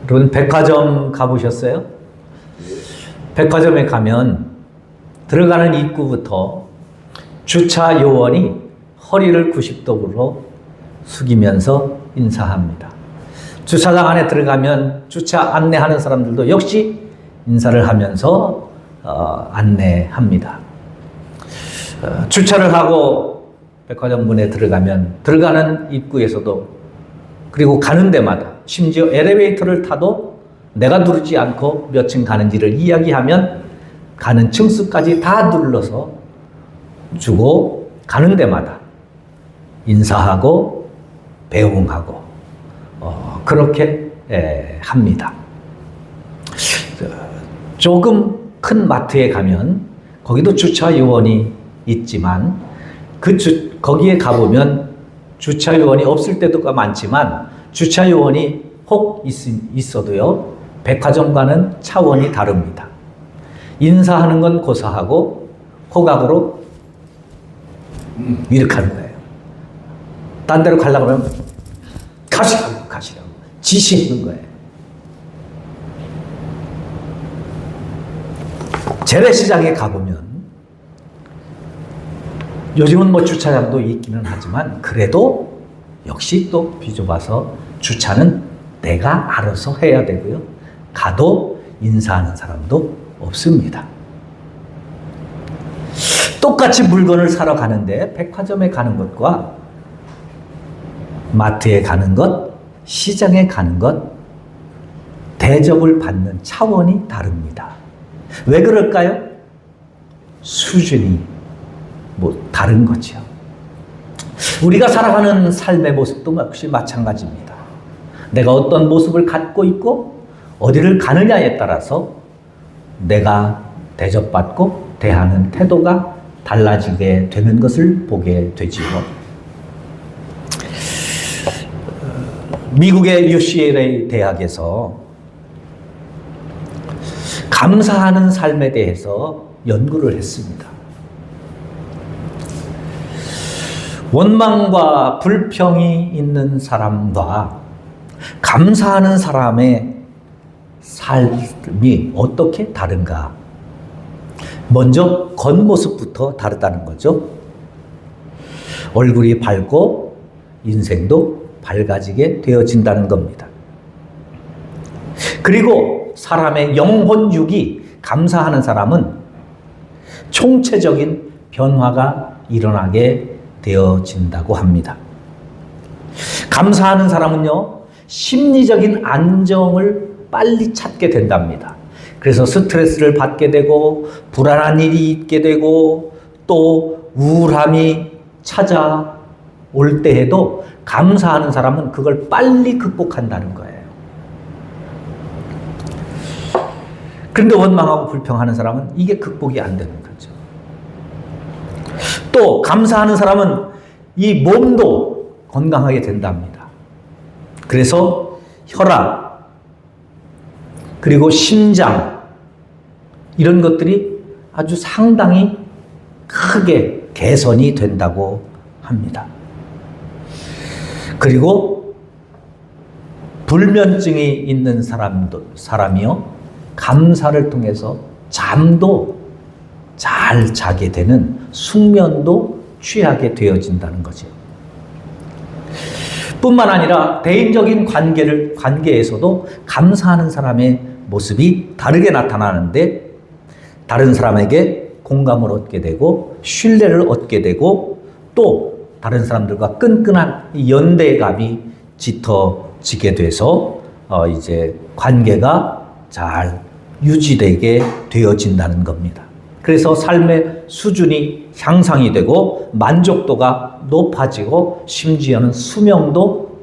여러분 백화점 가보셨어요? 백화점에 가면 들어가는 입구부터 주차 요원이 허리를 90도로 숙이면서 인사합니다. 주차장 안에 들어가면 주차 안내하는 사람들도 역시 인사를 하면서 안내합니다. 주차를 하고 백화점 문에 들어가면 들어가는 입구에서도 그리고 가는 데마다 심지어 엘리베이터를 타도 내가 누르지 않고 몇 층 가는지를 이야기하면 가는 층수까지 다 눌러서 주고 가는 데마다 인사하고 배웅하고 그렇게 합니다. 조금 큰 마트에 가면 거기도 주차 요원이 있지만 거기에 가보면 주차 요원이 없을 때도 많지만 주차 요원이 혹 있어도요 백화점과는 차원이 다릅니다. 인사하는 건 고사하고 호각으로 이렇게 하는 거예요. 딴 데로 가려고 하면 가시라고 지시하는 거예요. 재래시장에 가보면 요즘은 뭐 주차장도 있기는 하지만 그래도 역시 또 비좁아서 주차는 내가 알아서 해야 되고요. 가도 인사하는 사람도 없습니다. 똑같이 물건을 사러 가는데 백화점에 가는 것과 마트에 가는 것, 시장에 가는 것, 대접을 받는 차원이 다릅니다. 왜 그럴까요? 수준이 다른 거죠. 우리가 살아가는 삶의 모습도 역시 마찬가지입니다. 내가 어떤 모습을 갖고 있고 어디를 가느냐에 따라서 내가 대접받고 대하는 태도가 달라지게 되는 것을 보게 되지요. 미국의 UCLA 대학에서 감사하는 삶에 대해서 연구를 했습니다. 원망과 불평이 있는 사람과 감사하는 사람의 삶이 어떻게 다른가? 먼저 겉모습부터 다르다는 거죠. 얼굴이 밝고 인생도 밝아지게 되어진다는 겁니다. 그리고 사람의 영혼육이 감사하는 사람은 총체적인 변화가 일어나게 되어진다고 합니다. 감사하는 사람은요, 심리적인 안정을 빨리 찾게 된답니다. 그래서 스트레스를 받게 되고 불안한 일이 있게 되고 또 우울함이 찾아올 때에도 감사하는 사람은 그걸 빨리 극복한다는 거예요. 그런데 원망하고 불평하는 사람은 이게 극복이 안 되는 거죠. 또 감사하는 사람은 이 몸도 건강하게 된답니다. 그래서 혈압 그리고 심장 이런 것들이 아주 상당히 크게 개선이 된다고 합니다. 그리고 불면증이 있는 사람이요 감사를 통해서 잠도 잘 자게 되는 숙면도 취하게 되어진다는 거죠. 뿐만 아니라 대인적인 관계에서도 감사하는 사람의 모습이 다르게 나타나는데 다른 사람에게 공감을 얻게 되고 신뢰를 얻게 되고 또 다른 사람들과 끈끈한 연대감이 짙어지게 돼서 이제 관계가 잘 유지되게 되어진다는 겁니다. 그래서 삶의 수준이 향상이 되고 만족도가 높아지고 심지어는 수명도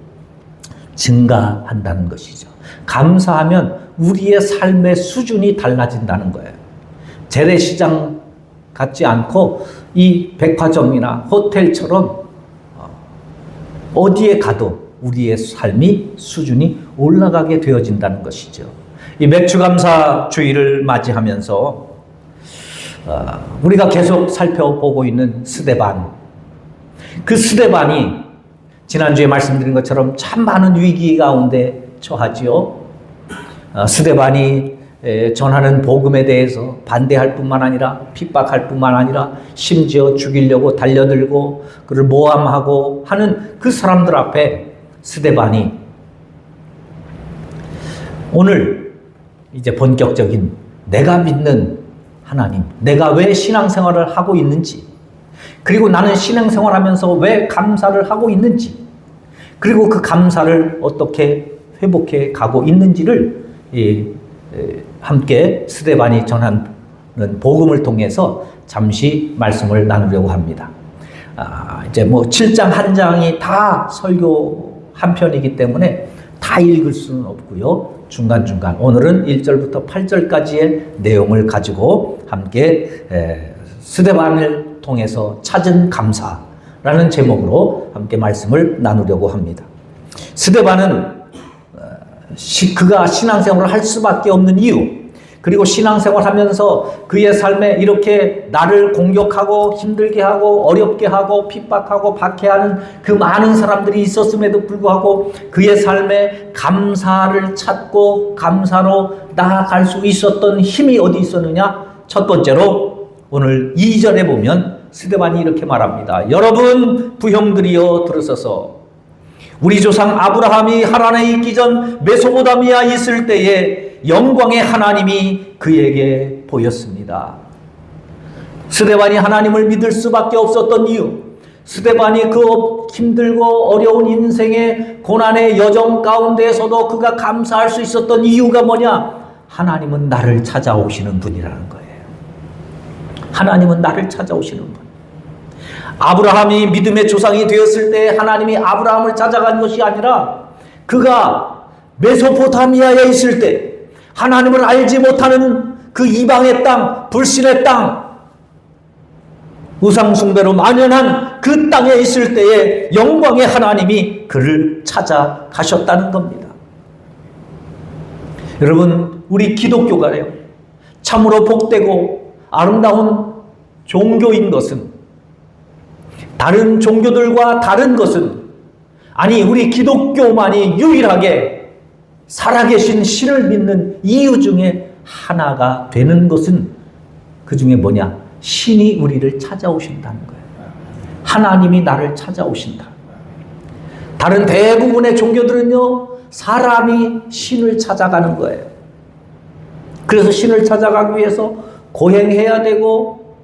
증가한다는 것이죠. 감사하면 우리의 삶의 수준이 달라진다는 거예요. 재래시장 같지 않고 이 백화점이나 호텔처럼 어디에 가도 우리의 삶이 수준이 올라가게 되어진다는 것이죠. 이 맥추감사 주의를 맞이하면서 우리가 계속 살펴보고 있는 스데반, 그 스데반이 지난주에 말씀드린 것처럼 참 많은 위기 가운데 처하지요. 스데반이 전하는 복음에 대해서 반대할 뿐만 아니라 핍박할 뿐만 아니라 심지어 죽이려고 달려들고 그를 모함하고 하는 그 사람들 앞에 스데반이 오늘 이제 본격적인 내가 믿는 하나님, 내가 왜 신앙생활을 하고 있는지, 그리고 나는 신앙생활하면서 왜 감사를 하고 있는지, 그리고 그 감사를 어떻게 회복해 가고 있는지를 함께 스데반이 전하는 복음을 통해서 잠시 말씀을 나누려고 합니다. 이제 뭐 7장 한 장이 다 설교 한 편이기 때문에 다 읽을 수는 없고요. 중간중간 오늘은 1절부터 8절까지의 내용을 가지고 함께 스데반을 통해서 찾은 감사라는 제목으로 함께 말씀을 나누려고 합니다. 스데반은 그가 신앙생활을 할 수밖에 없는 이유, 그리고 신앙생활 하면서 그의 삶에 이렇게 나를 공격하고 힘들게 하고 어렵게 하고 핍박하고 박해하는 그 많은 사람들이 있었음에도 불구하고 그의 삶에 감사를 찾고 감사로 나아갈 수 있었던 힘이 어디 있었느냐? 첫 번째로 오늘 2절에 보면 스데반이 이렇게 말합니다. 여러분 부형들이여 들으소서. 우리 조상 아브라함이 하란에 있기 전 메소포타미아 있을 때에 영광의 하나님이 그에게 보였습니다. 스데반이 하나님을 믿을 수밖에 없었던 이유, 스데반이 그 힘들고 어려운 인생의 고난의 여정 가운데에서도 그가 감사할 수 있었던 이유가 뭐냐? 하나님은 나를 찾아오시는 분이라는 거예요. 하나님은 나를 찾아오시는 분. 아브라함이 믿음의 조상이 되었을 때 하나님이 아브라함을 찾아간 것이 아니라 그가 메소포타미아에 있을 때 하나님을 알지 못하는 그 이방의 땅, 불신의 땅, 우상숭배로 만연한 그 땅에 있을 때에 영광의 하나님이 그를 찾아가셨다는 겁니다. 여러분, 우리 기독교가요, 참으로 복되고 아름다운 종교인 것은, 다른 종교들과 다른 것은, 아니 우리 기독교만이 유일하게 살아계신 신을 믿는 이유 중에 하나가 되는 것은 그 중에 뭐냐? 신이 우리를 찾아오신다는 거예요. 하나님이 나를 찾아오신다. 다른 대부분의 종교들은요, 사람이 신을 찾아가는 거예요. 그래서 신을 찾아가기 위해서 고행해야 되고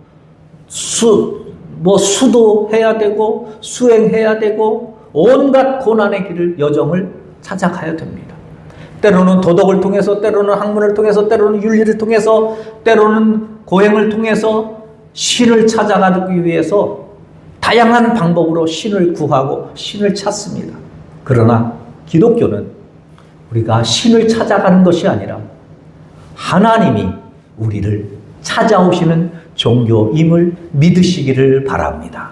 수도해야 되고 수행해야 되고 온갖 고난의 길을, 여정을 찾아가야 됩니다. 때로는 도덕을 통해서, 때로는 학문을 통해서, 때로는 윤리를 통해서, 때로는 고행을 통해서 신을 찾아가기 위해서 다양한 방법으로 신을 구하고 신을 찾습니다. 그러나 기독교는 우리가 신을 찾아가는 것이 아니라 하나님이 우리를 찾아오시는 종교임을 믿으시기를 바랍니다.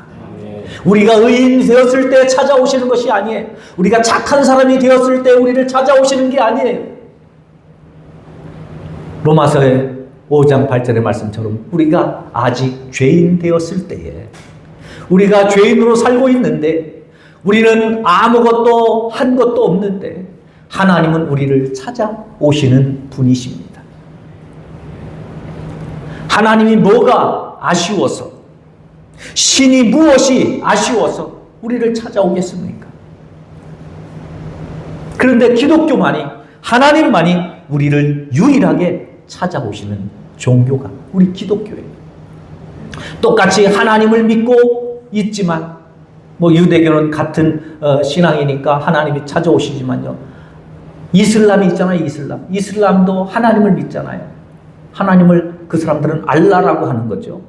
우리가 의인 되었을 때 찾아오시는 것이 아니에요. 우리가 착한 사람이 되었을 때 우리를 찾아오시는 게 아니에요. 로마서의 5장 8절의 말씀처럼 우리가 아직 죄인 되었을 때에, 우리가 죄인으로 살고 있는데, 우리는 아무것도 한 것도 없는데 하나님은 우리를 찾아오시는 분이십니다. 하나님이 뭐가 아쉬워서, 신이 무엇이 아쉬워서 우리를 찾아오겠습니까? 그런데 기독교만이, 하나님만이 우리를 유일하게 찾아오시는 종교가 우리 기독교예요. 똑같이 하나님을 믿고 있지만, 유대교는 같은 신앙이니까 하나님이 찾아오시지만요, 이슬람이 있잖아요. 이슬람도 하나님을 믿잖아요. 하나님을 그 사람들은 알라라고 하는 거죠.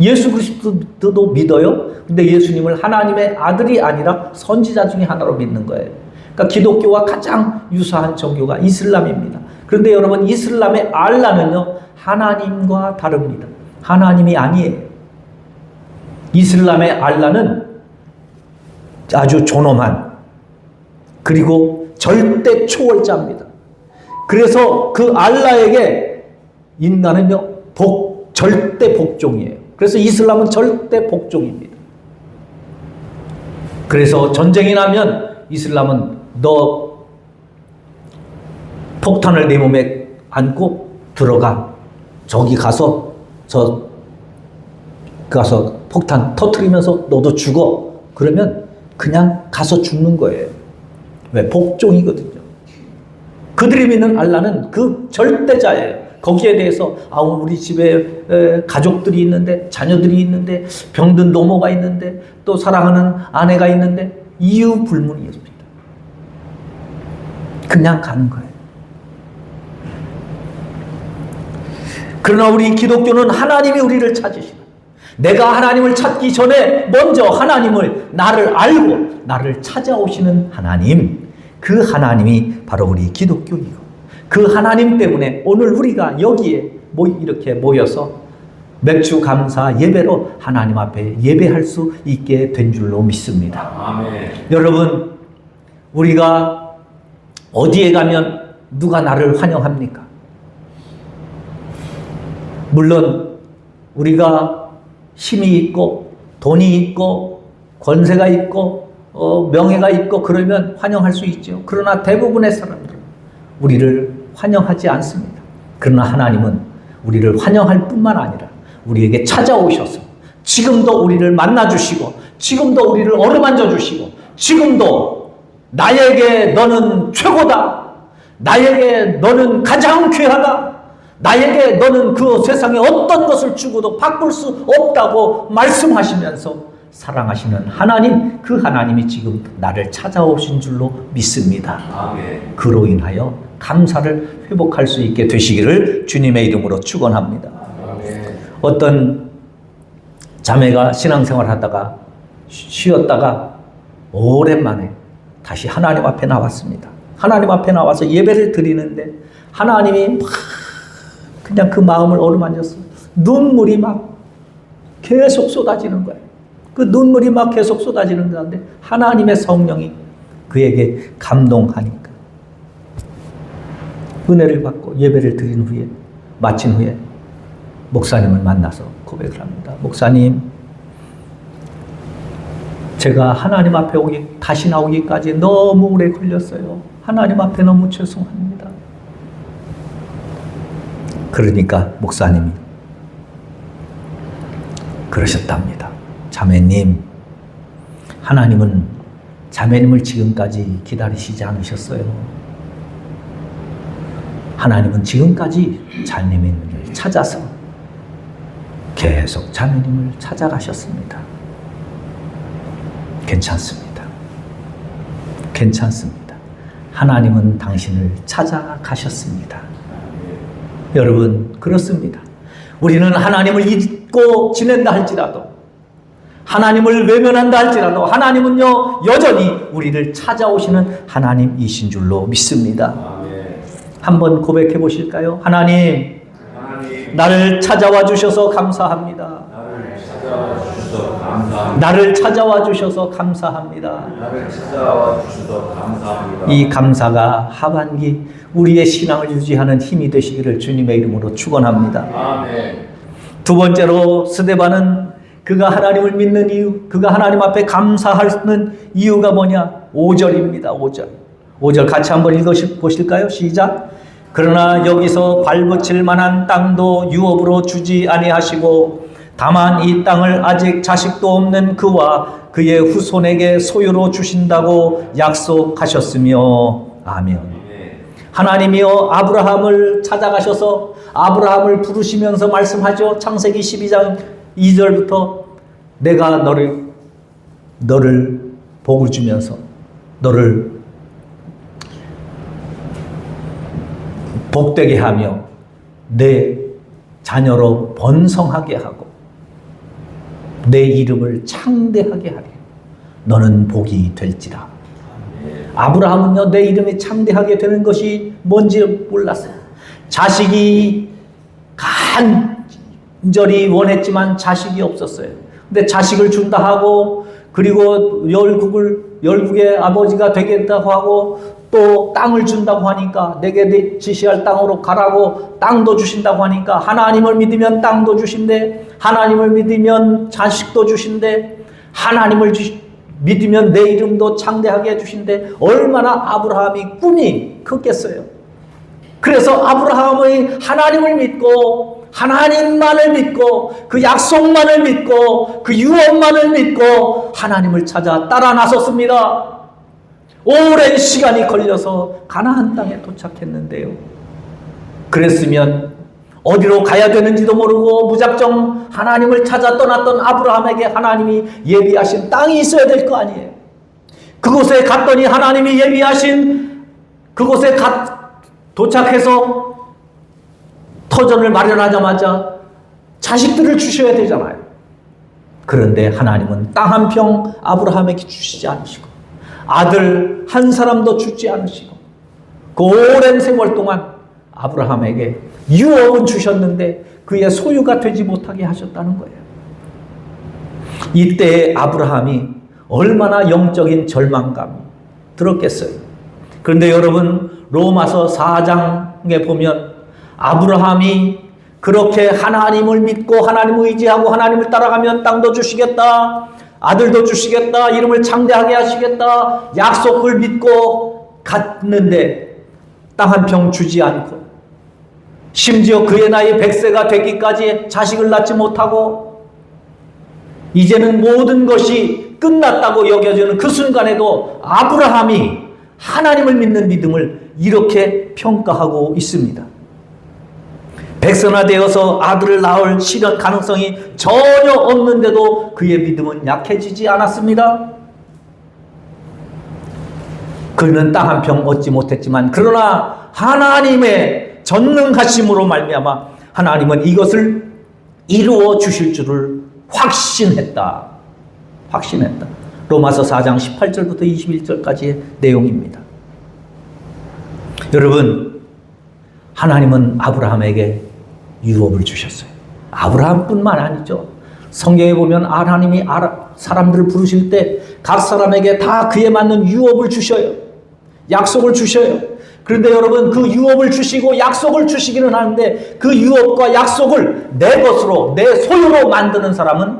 예수 그리스도도 믿어요. 근데 예수님을 하나님의 아들이 아니라 선지자 중에 하나로 믿는 거예요. 그러니까 기독교와 가장 유사한 종교가 이슬람입니다. 그런데 여러분, 이슬람의 알라는요, 하나님과 다릅니다. 하나님이 아니에요. 이슬람의 알라는 아주 존엄한, 그리고 절대 초월자입니다. 그래서 그 알라에게 인간은요, 절대 복종이에요. 그래서 이슬람은 절대 복종입니다. 그래서 전쟁이 나면 이슬람은 너 폭탄을 내 몸에 안고 들어가. 저기 가서 가서 폭탄 터뜨리면서 너도 죽어. 그러면 그냥 가서 죽는 거예요. 왜? 복종이거든요. 그들이 믿는 알라는 그 절대자예요. 거기에 대해서 우리 집에 가족들이 있는데, 자녀들이 있는데, 병든 노모가 있는데, 또 사랑하는 아내가 있는데, 이유 불문이었습니다. 그냥 가는 거예요. 그러나 우리 기독교는 하나님이 우리를 찾으시는, 내가 하나님을 찾기 전에 먼저 하나님을, 나를 알고 나를 찾아오시는 하나님, 그 하나님이 바로 우리 기독교이고, 그 하나님 때문에 오늘 우리가 여기에 이렇게 모여서 맥주 감사 예배로 하나님 앞에 예배할 수 있게 된 줄로 믿습니다. 아멘. 여러분, 우리가 어디에 가면 누가 나를 환영합니까? 물론 우리가 힘이 있고 돈이 있고 권세가 있고 명예가 있고 그러면 환영할 수 있죠. 그러나 대부분의 사람들은 우리를 환영하지 않습니다. 그러나 하나님은 우리를 환영할 뿐만 아니라 우리에게 찾아오셔서 지금도 우리를 만나주시고, 지금도 우리를 어루만져 주시고, 지금도 나에게 너는 최고다, 나에게 너는 가장 귀하다, 나에게 너는 그 세상에 어떤 것을 주고도 바꿀 수 없다고 말씀하시면서 사랑하시는 하나님, 그 하나님이 지금 나를 찾아오신 줄로 믿습니다. 아멘. 그로 인하여 감사를 회복할 수 있게 되시기를 주님의 이름으로 축원합니다. 아멘. 어떤 자매가 신앙생활 하다가 쉬었다가 오랜만에 다시 하나님 앞에 나왔습니다. 하나님 앞에 나와서 예배를 드리는데 하나님이 막 그냥 그 마음을 어루만졌어요. 눈물이 막 계속 쏟아지는 거예요. 그 눈물이 막 계속 쏟아지는 가운데 하나님의 성령이 그에게 감동하니까 은혜를 받고 예배를 드린 후에, 마친 후에 목사님을 만나서 고백을 합니다. 목사님, 제가 하나님 앞에 다시 나오기까지 너무 오래 걸렸어요. 하나님 앞에 너무 죄송합니다. 그러니까 목사님이 그러셨답니다. 자매님, 하나님은 자매님을 지금까지 기다리시지 않으셨어요. 하나님은 지금까지 자매님을 찾아서 계속 자매님을 찾아가셨습니다. 괜찮습니다. 괜찮습니다. 하나님은 당신을 찾아가셨습니다. 여러분, 그렇습니다. 우리는 하나님을 잊고 지낸다 할지라도, 하나님을 외면한다 할지라도 하나님은요 여전히 우리를 찾아오시는 하나님이신 줄로 믿습니다. 한번 고백해 보실까요? 하나님, 나를 찾아와 주셔서 감사합니다. 나를 찾아와 주셔서 감사합니다. 이 감사가 하반기 우리의 신앙을 유지하는 힘이 되시기를 주님의 이름으로 축원합니다. 두 번째로 스데반은 그가 하나님을 믿는 이유, 그가 하나님 앞에 감사하는 이유가 뭐냐? 5절입니다. 5절 같이 한번 읽어보실까요? 시작. 그러나 여기서 발붙일 만한 땅도 유업으로 주지 아니하시고 다만 이 땅을 아직 자식도 없는 그와 그의 후손에게 소유로 주신다고 약속하셨으며. 아멘. 하나님이여 아브라함을 찾아가셔서 아브라함을 부르시면서 말씀하죠. 창세기 12장 2절부터 내가 너를 복을 주면서 너를 복되게 하며 내 자녀로 번성하게 하고 내 이름을 창대하게 하리. 너는 복이 될지라. 아브라함은요, 내 이름이 창대하게 되는 것이 뭔지 몰랐어요. 자식이 간절히 원했지만 자식이 없었어요. 근데 자식을 준다 하고, 그리고 열국의 아버지가 되겠다고 하고, 또 땅을 준다고 하니까, 내게 지시할 땅으로 가라고 땅도 주신다고 하니까, 하나님을 믿으면 땅도 주신대, 하나님을 믿으면 자식도 주신대, 하나님을 믿으면 내 이름도 창대하게 해주신대. 얼마나 아브라함이 꿈이 컸겠어요. 그래서 아브라함의 하나님을 믿고 하나님만을 믿고 그 약속만을 믿고 그 유언만을 믿고 하나님을 찾아 따라 나섰습니다. 오랜 시간이 걸려서 가나안 땅에 도착했는데요. 그랬으면 어디로 가야 되는지도 모르고 무작정 하나님을 찾아 떠났던 아브라함에게 하나님이 예비하신 땅이 있어야 될 거 아니에요. 그곳에 갔더니 하나님이 예비하신 그곳에 도착해서 터전을 마련하자마자 자식들을 주셔야 되잖아요. 그런데 하나님은 땅 한 평 아브라함에게 주시지 않으시고 아들 한 사람도 주지 않으시고 그 오랜 세월 동안 아브라함에게 유업은 주셨는데 그의 소유가 되지 못하게 하셨다는 거예요. 이때 아브라함이 얼마나 영적인 절망감이 들었겠어요. 그런데 여러분 로마서 4장에 보면 아브라함이 그렇게 하나님을 믿고 하나님을 의지하고 하나님을 따라가면 땅도 주시겠다, 아들도 주시겠다, 이름을 창대하게 하시겠다 약속을 믿고 갔는데 땅 한 평 주지 않고 심지어 그의 나이 100세가 되기까지 자식을 낳지 못하고 이제는 모든 것이 끝났다고 여겨지는 그 순간에도 아브라함이 하나님을 믿는 믿음을 이렇게 평가하고 있습니다. 백세나 되어서 아들을 낳을 실현 가능성이 전혀 없는데도 그의 믿음은 약해지지 않았습니다. 그는 땅 한 평 얻지 못했지만 그러나 하나님의 전능하심으로 말미암아 하나님은 이것을 이루어 주실 줄을 확신했다. 로마서 4장 18절부터 21절까지의 내용입니다. 여러분, 하나님은 아브라함에게 유업을 주셨어요. 아브라함뿐만 아니죠. 성경에 보면 하나님이 사람들을 부르실 때 각 사람에게 다 그에 맞는 유업을 주셔요. 약속을 주셔요. 그런데 여러분, 그 유업을 주시고 약속을 주시기는 하는데 그 유업과 약속을 내 것으로, 내 소유로 만드는 사람은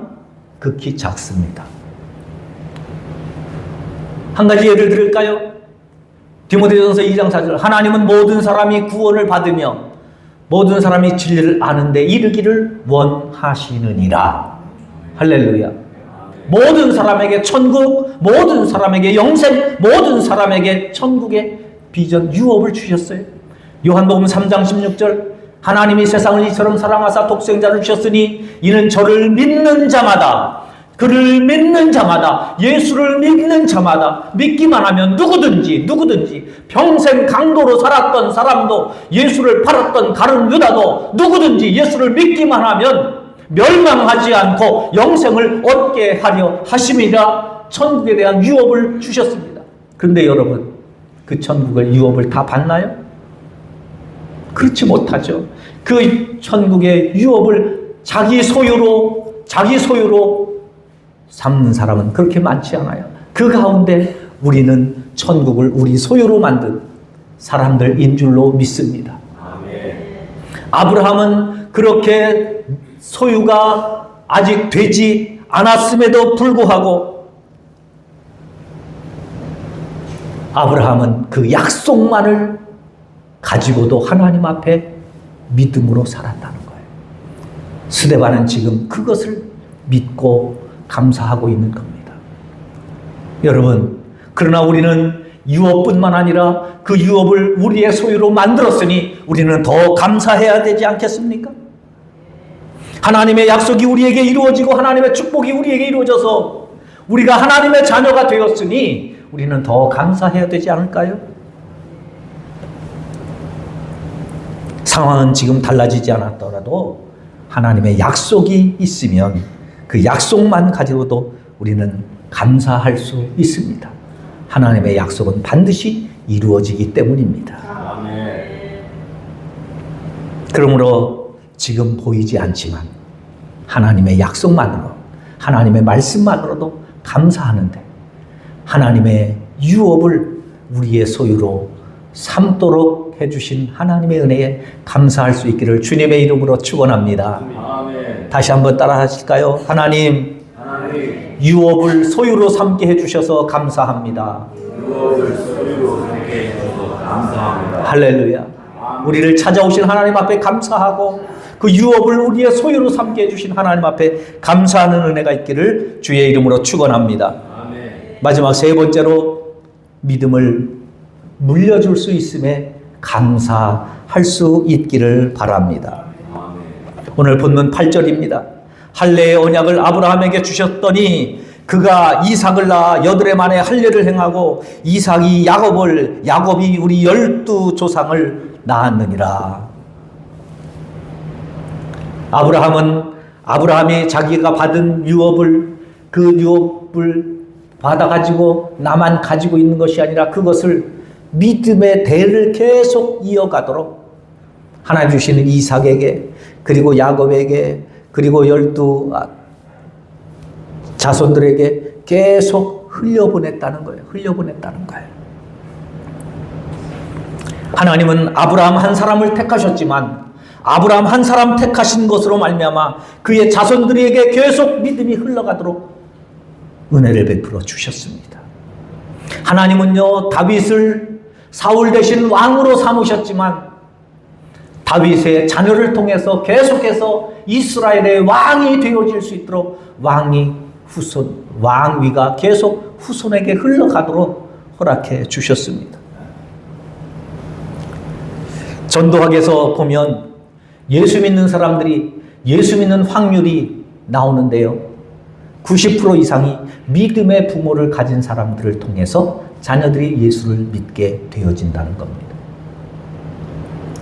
극히 작습니다. 한 가지 예를 들을까요? 디모데전서 2장 4절, 하나님은 모든 사람이 구원을 받으며 모든 사람이 진리를 아는데 이르기를 원하시느니라. 할렐루야. 모든 사람에게 천국, 모든 사람에게 영생, 모든 사람에게 천국의 비전, 유업을 주셨어요. 요한복음 3장 16절, 하나님이 세상을 이처럼 사랑하사 독생자를 주셨으니 이는 저를 믿는 자마다, 그를 믿는 자마다, 예수를 믿는 자마다 믿기만 하면 누구든지 평생 강도로 살았던 사람도, 예수를 팔았던 가룟 유다도 누구든지 예수를 믿기만 하면 멸망하지 않고 영생을 얻게 하려 하심이라. 천국에 대한 유업을 주셨습니다. 그런데 여러분, 그 천국의 유업을 다 받나요? 그렇지 못하죠. 그 천국의 유업을 자기 소유로 삼는 사람은 그렇게 많지 않아요. 그 가운데 우리는 천국을 우리 소유로 만든 사람들인 줄로 믿습니다. 아브라함은 그렇게 소유가 아직 되지 않았음에도 불구하고 아브라함은 그 약속만을 가지고도 하나님 앞에 믿음으로 살았다는 거예요. 스데반은 지금 그것을 믿고 감사하고 있는 겁니다. 여러분, 그러나 우리는 유업뿐만 아니라 그 유업을 우리의 소유로 만들었으니 우리는 더 감사해야 되지 않겠습니까? 하나님의 약속이 우리에게 이루어지고 하나님의 축복이 우리에게 이루어져서 우리가 하나님의 자녀가 되었으니 우리는 더 감사해야 되지 않을까요? 상황은 지금 달라지지 않았더라도 하나님의 약속이 있으면 그 약속만 가지고도 우리는 감사할 수 있습니다. 하나님의 약속은 반드시 이루어지기 때문입니다. 그러므로 지금 보이지 않지만 하나님의 약속만으로, 하나님의 말씀만으로도 감사하는데 하나님의 유업을 우리의 소유로 삼도록 해주신 하나님의 은혜에 감사할 수 있기를 주님의 이름으로 축원합니다. 다시 한번 따라 하실까요? 하나님, 유업을 소유로 삼게 해주셔서 감사합니다. 할렐루야. 우리를 찾아오신 하나님 앞에 감사하고 그 유업을 우리의 소유로 삼게 해주신 하나님 앞에 감사하는 은혜가 있기를 주의 이름으로 축원합니다. 마지막 세 번째로 믿음을 물려줄 수 있음에 감사할 수 있기를 바랍니다. 오늘 본문 8절입니다. 할례의 언약을 아브라함에게 주셨더니 그가 이삭을 낳아 8해 만에 할례를 행하고 이삭이 야곱이 우리 12조상을 낳았느니라. 아브라함이 자기가 받은 유업을 받아가지고 나만 가지고 있는 것이 아니라 그것을 믿음의 대를 계속 이어가도록 하나님 주시는 이삭에게 그리고 야곱에게 그리고 12 자손들에게 계속 흘려보냈다는 거예요. 하나님은 아브라함 한 사람을 택하셨지만 아브라함 한 사람 택하신 것으로 말미암아 그의 자손들에게 계속 믿음이 흘러가도록 은혜를 베풀어 주셨습니다. 하나님은요, 다윗을 사울 대신 왕으로 삼으셨지만 다윗의 자녀를 통해서 계속해서 이스라엘의 왕이 되어질 수 있도록 왕위가 계속 후손에게 흘러가도록 허락해 주셨습니다. 전도학에서 보면 예수 믿는 사람들이 예수 믿는 확률이 나오는데요. 90% 이상이 믿음의 부모를 가진 사람들을 통해서 자녀들이 예수를 믿게 되어진다는 겁니다.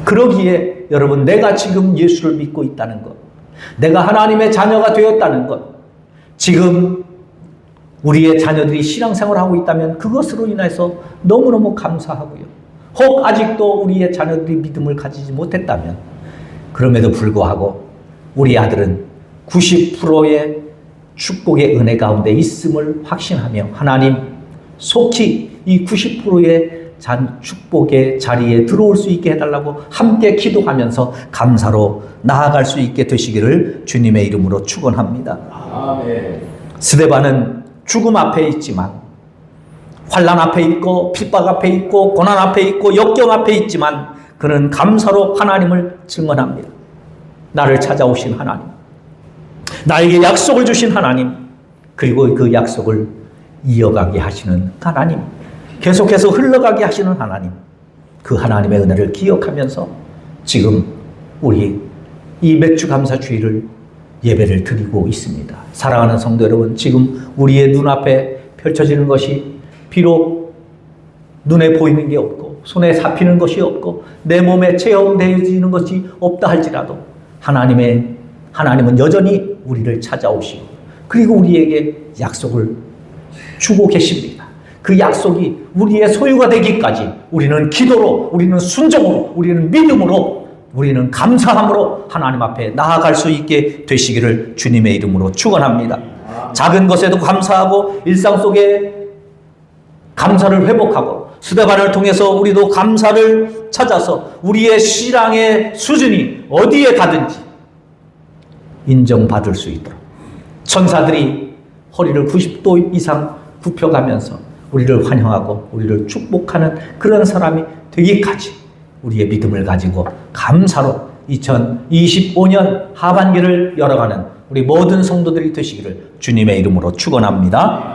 그러기에 여러분, 내가 지금 예수를 믿고 있다는 것, 내가 하나님의 자녀가 되었다는 것, 지금 우리의 자녀들이 신앙생활을 하고 있다면 그것으로 인해서 너무너무 감사하고요. 혹 아직도 우리의 자녀들이 믿음을 가지지 못했다면 그럼에도 불구하고 우리 아들은 90%의 축복의 은혜 가운데 있음을 확신하며 하나님 속히 이 90%의 축복의 자리에 들어올 수 있게 해달라고 함께 기도하면서 감사로 나아갈 수 있게 되시기를 주님의 이름으로 축원합니다. 아멘. 스데반은 죽음 앞에 있지만, 환난 앞에 있고 핍박 앞에 있고 고난 앞에 있고 역경 앞에 있지만 그는 감사로 하나님을 증언합니다. 나를 찾아오신 하나님, 나에게 약속을 주신 하나님, 그리고 그 약속을 이어가게 하시는 하나님, 계속해서 흘러가게 하시는 하나님, 그 하나님의 은혜를 기억하면서 지금 우리 이 맥주 감사 주일을 예배를 드리고 있습니다. 사랑하는 성도 여러분, 지금 우리의 눈앞에 펼쳐지는 것이 비록 눈에 보이는 게 없고 손에 잡히는 것이 없고 내 몸에 체험되어지는 것이 없다 할지라도 하나님은 여전히 우리를 찾아오시고 그리고 우리에게 약속을 주고 계십니다. 그 약속이 우리의 소유가 되기까지 우리는 기도로, 우리는 순종으로, 우리는 믿음으로, 우리는 감사함으로 하나님 앞에 나아갈 수 있게 되시기를 주님의 이름으로 축원합니다. 작은 것에도 감사하고 일상 속에 감사를 회복하고 스데반을 통해서 우리도 감사를 찾아서 우리의 신앙의 수준이 어디에 가든지 인정받을 수 있도록 천사들이 허리를 90도 이상 굽혀가면서 우리를 환영하고 우리를 축복하는 그런 사람이 되기까지 우리의 믿음을 가지고 감사로 2025년 하반기를 열어가는 우리 모든 성도들이 되시기를 주님의 이름으로 축원합니다.